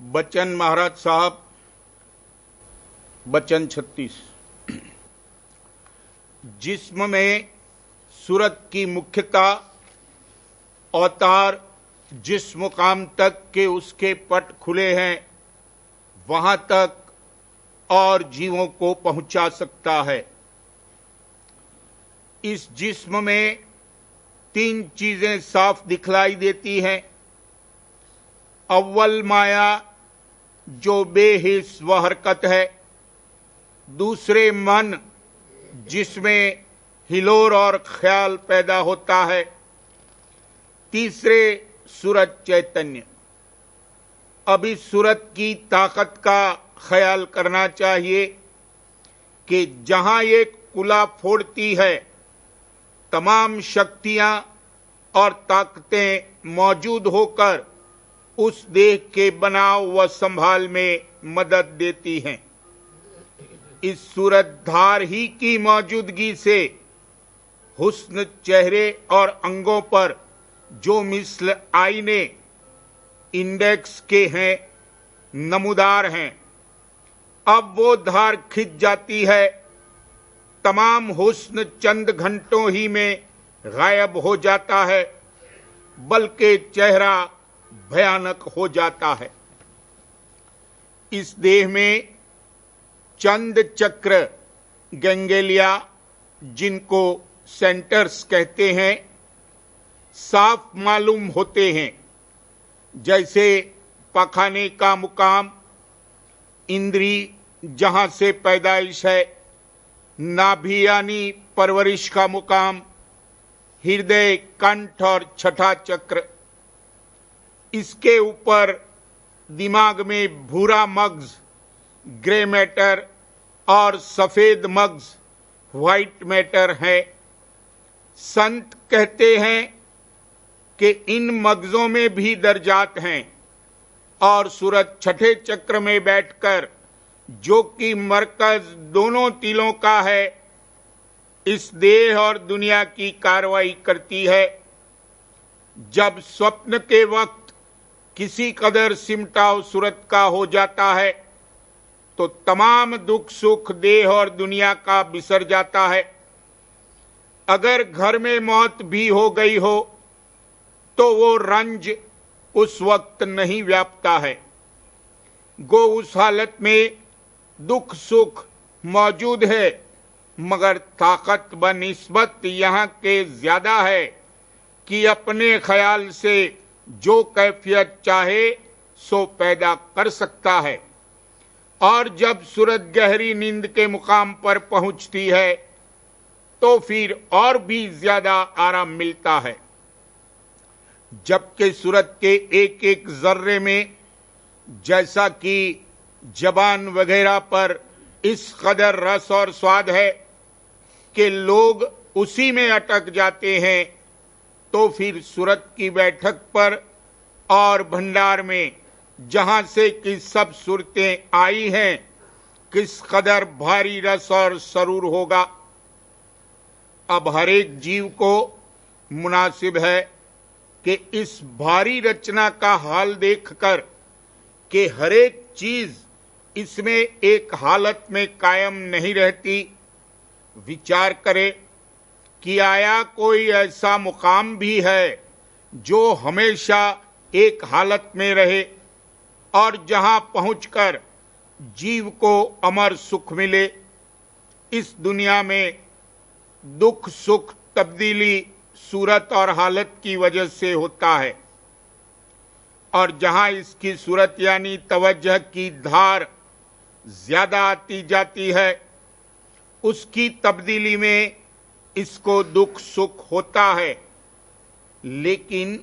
बच्चन महाराज साहब, बच्चन 36। जिस्म में सूरत की मुख्यता अवतार जिस मुकाम तक के उसके पट खुले हैं वहां तक और जीवों को पहुंचा सकता है। इस जिस्म में 3 चीजें साफ दिखलाई देती हैं। अव्वल माया जो बेहिस व हरकत है, दूसरे मन जिसमें हिलोर और ख्याल पैदा होता है, तीसरे सूरत चैतन्य। अब इस सूरत की ताकत का ख्याल करना चाहिए कि जहां ये कुला फोड़ती है, तमाम शक्तियां और ताकतें मौजूद होकर उस देह के बनाव व संभाल में मदद देती हैं। इस सूरत धार ही की मौजूदगी से हुस्न चेहरे और अंगों पर जो मिसल आईने इंडेक्स के हैं, नमूदार हैं, अब वो धार खिंच जाती है। तमाम हुस्न चंद घंटों ही में गायब हो जाता है, बल्कि चेहरा भयानक हो जाता है। इस देह में चंद चक्र गैंग्लिया, जिनको सेंटर्स कहते हैं, साफ मालूम होते हैं। जैसे पखाने का मुकाम, इंद्री जहां से पैदाइश है, नाभि यानी परवरिश का मुकाम, हृदय, कंठ और छठा चक्र। इसके ऊपर दिमाग में भूरा मग्ज, ग्रे मैटर और सफेद मग्ज, व्हाइट मैटर है। संत कहते हैं कि इन मग्जों में भी दर्जात हैं और सूरत छठे चक्र में बैठकर, जो कि मरकज दोनों तिलों का है, इस देह और दुनिया की कार्रवाई करती है। जब स्वप्न के वक्त किसी कदर सिमटाव सूरत का हो जाता है तो तमाम दुख सुख देह और दुनिया का बिसर जाता है। अगर घर में मौत भी हो गई हो तो वो रंज उस वक्त नहीं व्यापता है। गो उस हालत में दुख सुख मौजूद है, मगर ताकत बनिस्बत यहाँ के ज्यादा है कि अपने ख्याल से जो कैफियत चाहे सो पैदा कर सकता है। और जब सूरत गहरी नींद के मुकाम पर पहुंचती है तो फिर और भी ज्यादा आराम मिलता है। जबकि सूरत के एक एक जर्रे में, जैसा कि जबान वगैरह पर इस कदर रस और स्वाद है कि लोग उसी में अटक जाते हैं, तो फिर सूरत की बैठक पर और भंडार में जहां से कि सब सूरतें आई हैं, किस कदर भारी रस और सरूर होगा। अब हर एक जीव को मुनासिब है कि इस भारी रचना का हाल देखकर कि हर एक चीज इसमें एक हालत में कायम नहीं रहती, विचार करे कि आया कोई ऐसा मुकाम भी है जो हमेशा एक हालत में रहे और जहां पहुंचकर जीव को अमर सुख मिले। इस दुनिया में दुख सुख तब्दीली सूरत और हालत की वजह से होता है, और जहां इसकी सूरत यानी तवज्जह की धार ज्यादा आती जाती है, उसकी तब्दीली में इसको दुख सुख होता है। लेकिन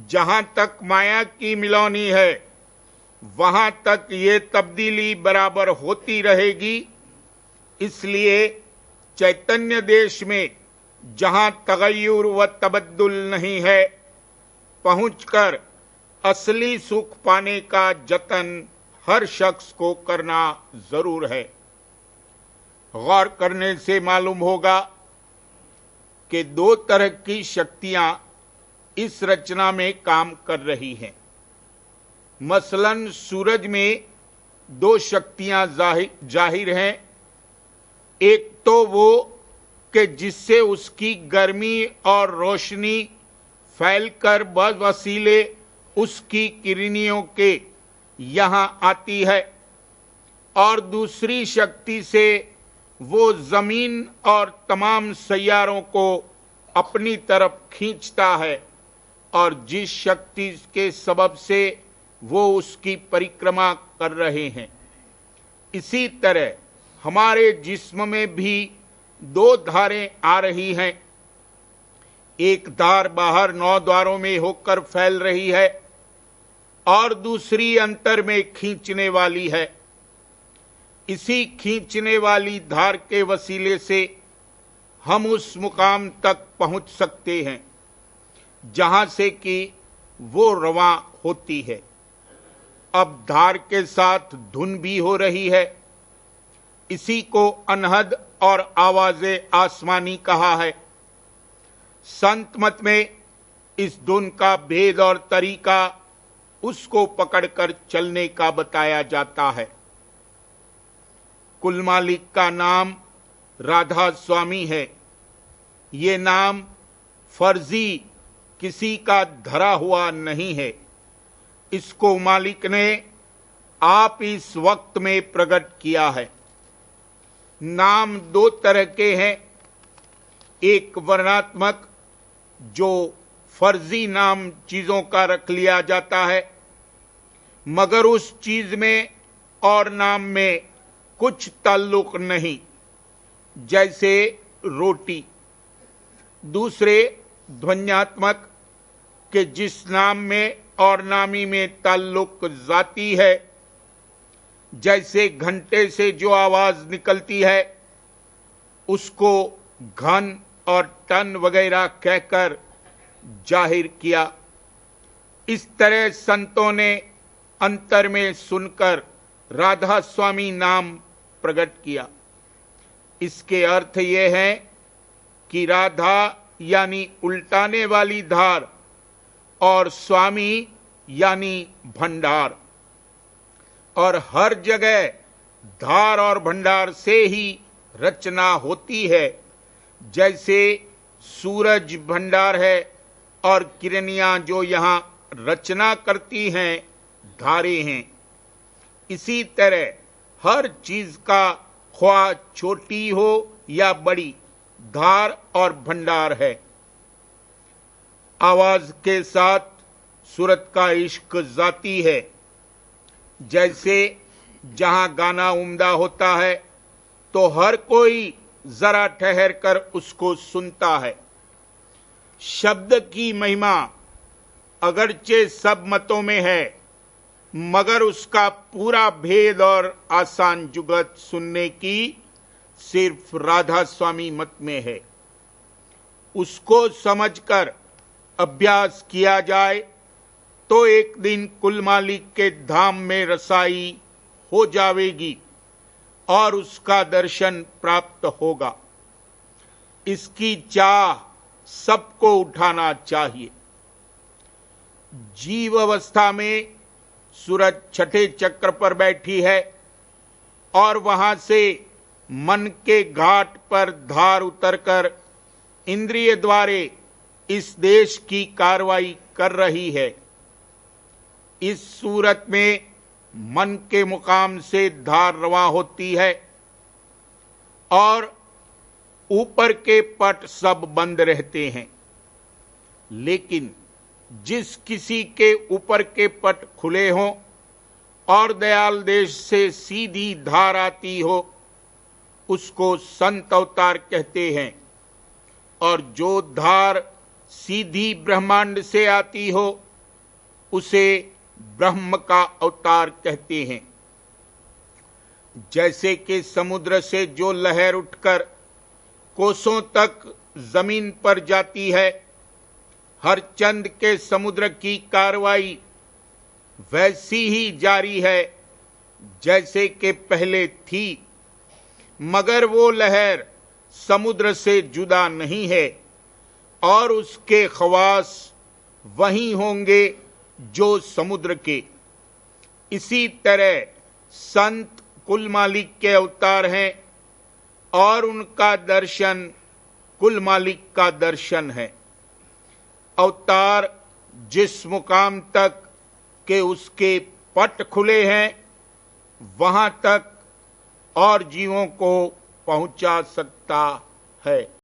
जहां तक माया की मिलौनी है, वहां तक ये तब्दीली बराबर होती रहेगी। इसलिए चैतन्य देश में जहां तगय्युर व तबद्दुल नहीं है, पहुंचकर असली सुख पाने का जतन हर शख्स को करना जरूर है। गौर करने से मालूम होगा कि 2 तरह की शक्तियां इस रचना में काम कर रही हैं। मसलन सूरज में दो शक्तियां जाहिर हैं। एक तो वो कि जिससे उसकी गर्मी और रोशनी फैलकर बवसीले उसकी किरणियों के यहां आती है, और दूसरी शक्ति से वो जमीन और तमाम सैयारों को अपनी तरफ खींचता है, और जिस शक्ति के सबब से वो उसकी परिक्रमा कर रहे हैं। इसी तरह हमारे जिस्म में भी दो धारें आ रही हैं। एक धार बाहर 9 द्वारों में होकर फैल रही है और दूसरी अंतर में खींचने वाली है। इसी खींचने वाली धार के वसीले से हम उस मुकाम तक पहुंच सकते हैं जहां से कि वो रवां होती है। अब धार के साथ धुन भी हो रही है। इसी को अनहद और आवाज़े आसमानी कहा है। संत मत में इस धुन का भेद और तरीका उसको पकड़कर चलने का बताया जाता है। कुल मालिक का नाम राधा स्वामी है। ये नाम फर्जी किसी का धरा हुआ नहीं है। इसको मालिक ने आप इस वक्त में प्रकट किया है। नाम दो तरह के हैं। एक वर्णात्मक, जो फर्जी नाम चीजों का रख लिया जाता है, मगर उस चीज में और नाम में कुछ ताल्लुक नहीं, जैसे रोटी। दूसरे ध्वन्यात्मक, कि जिस नाम में और नामी में ताल्लुक जाती है, जैसे घंटे से जो आवाज निकलती है उसको घन और टन वगैरह कहकर जाहिर किया। इस तरह संतों ने अंतर में सुनकर राधा स्वामी नाम प्रकट किया। इसके अर्थ ये है कि राधा यानी उल्टाने वाली धार और स्वामी यानी भंडार, और हर जगह धार और भंडार से ही रचना होती है। जैसे सूरज भंडार है और किरणियां जो यहां रचना करती हैं धारें हैं। इसी तरह हर चीज का ख्वाह छोटी हो या बड़ी, धार और भंडार है। आवाज के साथ सूरत का इश्क जाती है। जैसे जहां गाना उम्दा होता है तो हर कोई जरा ठहर कर उसको सुनता है। शब्द की महिमा अगरचे सब मतों में है, मगर उसका पूरा भेद और आसान जुगत सुनने की सिर्फ राधा स्वामी मत में है। उसको समझकर अभ्यास किया जाए तो एक दिन कुल मालिक के धाम में रसाई हो जाएगी और उसका दर्शन प्राप्त होगा। इसकी चाह सबको उठाना चाहिए। जीव अवस्था में सूरज छठे चक्र पर बैठी है और वहां से मन के घाट पर धार उतरकर इंद्रिय द्वारे इस देश की कार्रवाई कर रही है। इस सूरत में मन के मुकाम से धार रवा होती है और ऊपर के पट सब बंद रहते हैं। लेकिन जिस किसी के ऊपर के पट खुले हों और दयाल देश से सीधी धार आती हो, उसको संत अवतार कहते हैं, और जो धार सीधी ब्रह्मांड से आती हो उसे ब्रह्म का अवतार कहते हैं। जैसे कि समुद्र से जो लहर उठकर कोसों तक जमीन पर जाती है, हर चंद के समुद्र की कार्रवाई वैसी ही जारी है जैसे कि पहले थी, मगर वो लहर समुद्र से जुदा नहीं है और उसके खवास वही होंगे जो समुद्र के। इसी तरह संत कुल मालिक के अवतार हैं और उनका दर्शन कुल मालिक का दर्शन है। अवतार जिस मुकाम तक के उसके पट खुले हैं वहां तक और जीवों को पहुंचा सकता है।